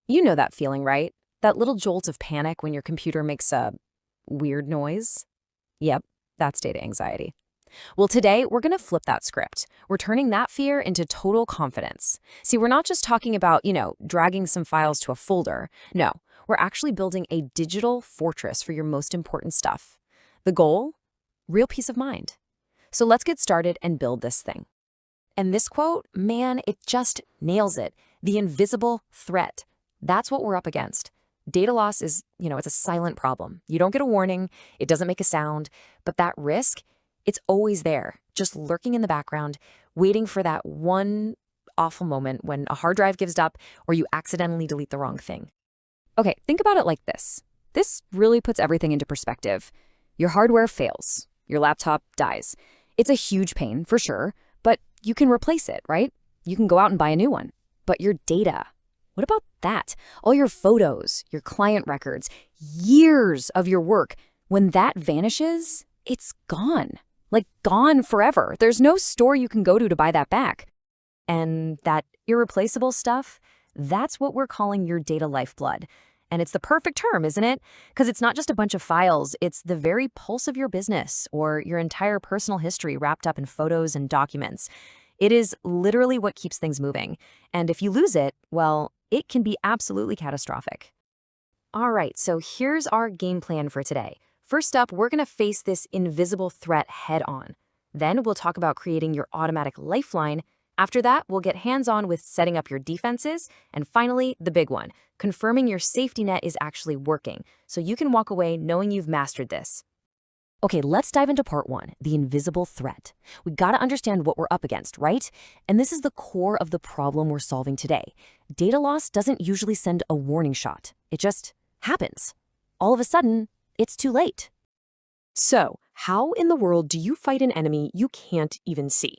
You know that feeling, right? That little jolt of panic when your computer makes a weird noise? Yep, that's data anxiety. Well, today we're going to flip that script. We're turning that fear into total confidence. See, we're not just talking about, dragging some files to a folder. No, we're actually building a digital fortress for your most important stuff. The goal? Real peace of mind. So let's get started and build this thing. And this quote, man, it just nails it. The invisible threat. That's what we're up against. Data loss is, it's a silent problem. You don't get a warning, it doesn't make a sound, but that risk, it's always there, just lurking in the background, waiting for that one awful moment when a hard drive gives up or you accidentally delete the wrong thing. Okay, think about it like this. This really puts everything into perspective. Your hardware fails, your laptop dies. It's a huge pain, for sure, but you can replace it, right? You can go out and buy a new one. But your data, what about that? All your photos, your client records, years of your work, when that vanishes, it's gone. Like gone forever. There's no store you can go to buy that back. And that irreplaceable stuff, that's what we're calling your data lifeblood. And it's the perfect term, isn't it? Because it's not just a bunch of files, it's the very pulse of your business or your entire personal history wrapped up in photos and documents. It is literally what keeps things moving. And if you lose it, well, it can be absolutely catastrophic. All right, so here's our game plan for today. First up, we're going to face this invisible threat head on. Then we'll talk about creating your automatic lifeline. After that, we'll get hands-on with setting up your defenses. And finally, the big one, confirming your safety net is actually working, so you can walk away knowing you've mastered this. Okay, let's dive into part one, the invisible threat. We gotta understand what we're up against, right? And this is the core of the problem we're solving today. Data loss doesn't usually send a warning shot. It just happens. All of a sudden, it's too late. So, how in the world do you fight an enemy you can't even see?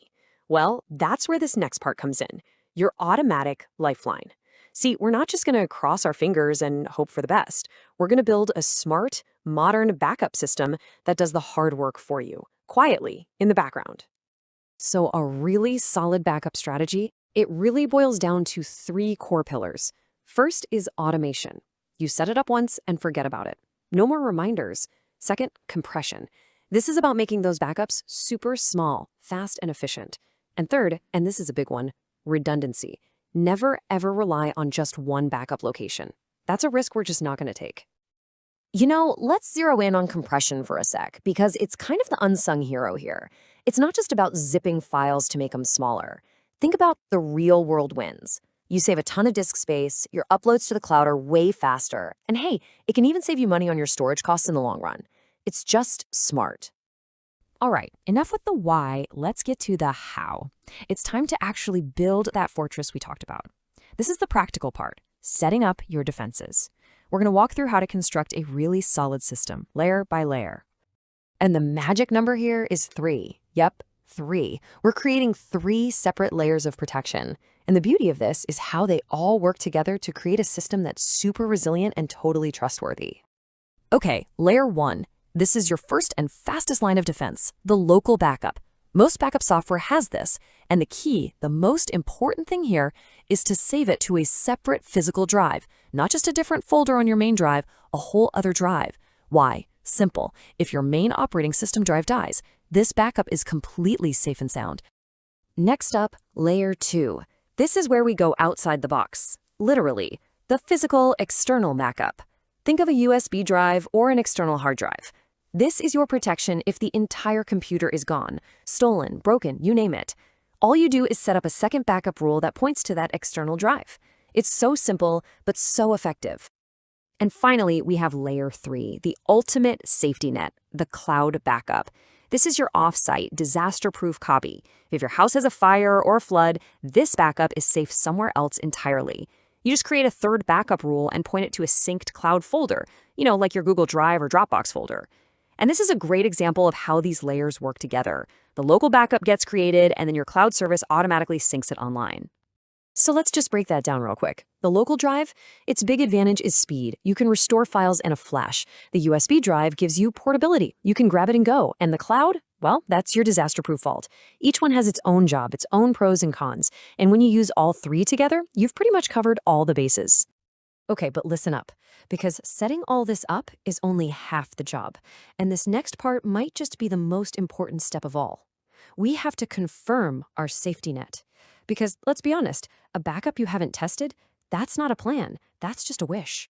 Well, that's where this next part comes in, your automatic lifeline. See, we're not just going to cross our fingers and hope for the best. We're going to build a smart, modern backup system that does the hard work for you, quietly, in the background. So a really solid backup strategy, it really boils down to three core pillars. First is automation. You set it up once and forget about it. No more reminders. Second, compression. This is about making those backups super small, fast, and efficient. And third, and this is a big one, redundancy. Never, ever rely on just one backup location. That's a risk we're just not going to take. Let's zero in on compression for a sec, because it's kind of the unsung hero here. It's not just about zipping files to make them smaller. Think about the real-world wins. You save a ton of disk space, your uploads to the cloud are way faster, and hey, it can even save you money on your storage costs in the long run. It's just smart. All right, enough with the why, let's get to the how. It's time to actually build that fortress we talked about. This is the practical part, setting up your defenses. We're going to walk through how to construct a really solid system, layer by layer. And the magic number here is 3. Yep, 3. We're creating 3 separate layers of protection. And the beauty of this is how they all work together to create a system that's super resilient and totally trustworthy. Okay, layer 1. This is your first and fastest line of defense, the local backup. Most backup software has this, and the key, the most important thing here, is to save it to a separate physical drive, not just a different folder on your main drive, a whole other drive. Why? Simple. If your main operating system drive dies, this backup is completely safe and sound. Next up, layer 2. This is where we go outside the box. Literally, the physical external backup. Think of a USB drive or an external hard drive. This is your protection if the entire computer is gone, stolen, broken, you name it. All you do is set up a second backup rule that points to that external drive. It's so simple, but so effective. And finally, we have layer 3, the ultimate safety net, the cloud backup. This is your off-site, disaster-proof copy. If your house has a fire or a flood, this backup is safe somewhere else entirely. You just create a third backup rule and point it to a synced cloud folder, like your Google Drive or Dropbox folder. And this is a great example of how these layers work together. The local backup gets created, and then your cloud service automatically syncs it online. So let's just break that down real quick. The local drive, its big advantage is speed. You can restore files in a flash. The USB drive gives you portability. You can grab it and go. And the cloud, well, that's your disaster-proof vault. Each one has its own job, its own pros and cons. And when you use all 3 together, you've pretty much covered all the bases. Okay, but listen up, because setting all this up is only half the job, and this next part might just be the most important step of all. We have to confirm our safety net. Because let's be honest, a backup you haven't tested, that's not a plan, that's just a wish.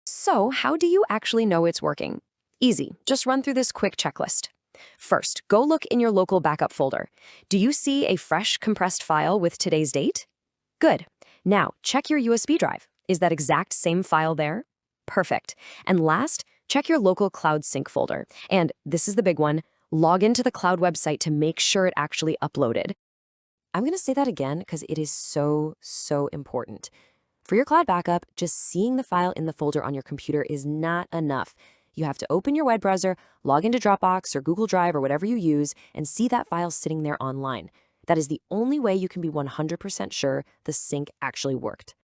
So, how do you actually know it's working? Easy, just run through this quick checklist. First, go look in your local backup folder. Do you see a fresh compressed file with today's date? Good. Now, check your USB drive. Is that exact same file there? Perfect. And last, check your local Cloud Sync folder. And this is the big one, log into the cloud website to make sure it actually uploaded. I'm going to say that again because it is so important. For your cloud backup, just seeing the file in the folder on your computer is not enough. You have to open your web browser, log into Dropbox or Google Drive or whatever you use, and see that file sitting there online. That is the only way you can be 100% sure the sync actually worked.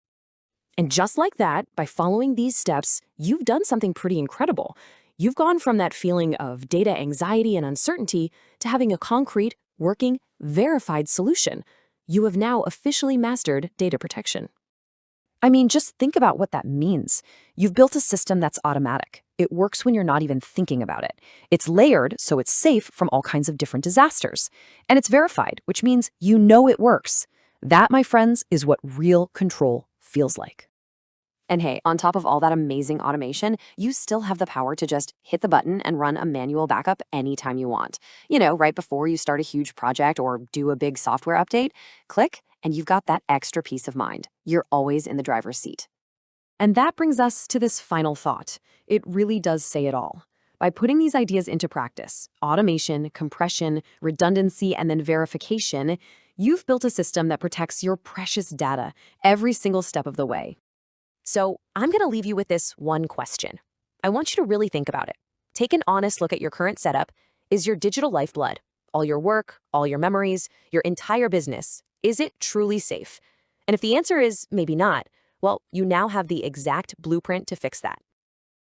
And just like that, by following these steps, you've done something pretty incredible. You've gone from that feeling of data anxiety and uncertainty to having a concrete, working, verified solution. You have now officially mastered data protection. I mean, just think about what that means. You've built a system that's automatic. It works when you're not even thinking about it. It's layered, so it's safe from all kinds of different disasters. And it's verified, which means you know it works. That, my friends, is what real control feels like. And hey, on top of all that amazing automation, you still have the power to just hit the button and run a manual backup anytime you want. You know, right before you start a huge project or do a big software update, click, and you've got that extra peace of mind. You're always in the driver's seat. And that brings us to this final thought. It really does say it all. By putting these ideas into practice, automation, compression, redundancy, and then verification, you've built a system that protects your precious data every single step of the way. So I'm going to leave you with this one question. I want you to really think about it. Take an honest look at your current setup. Is your digital lifeblood, all your work, all your memories, your entire business, is it truly safe? And if the answer is maybe not, well, you now have the exact blueprint to fix that.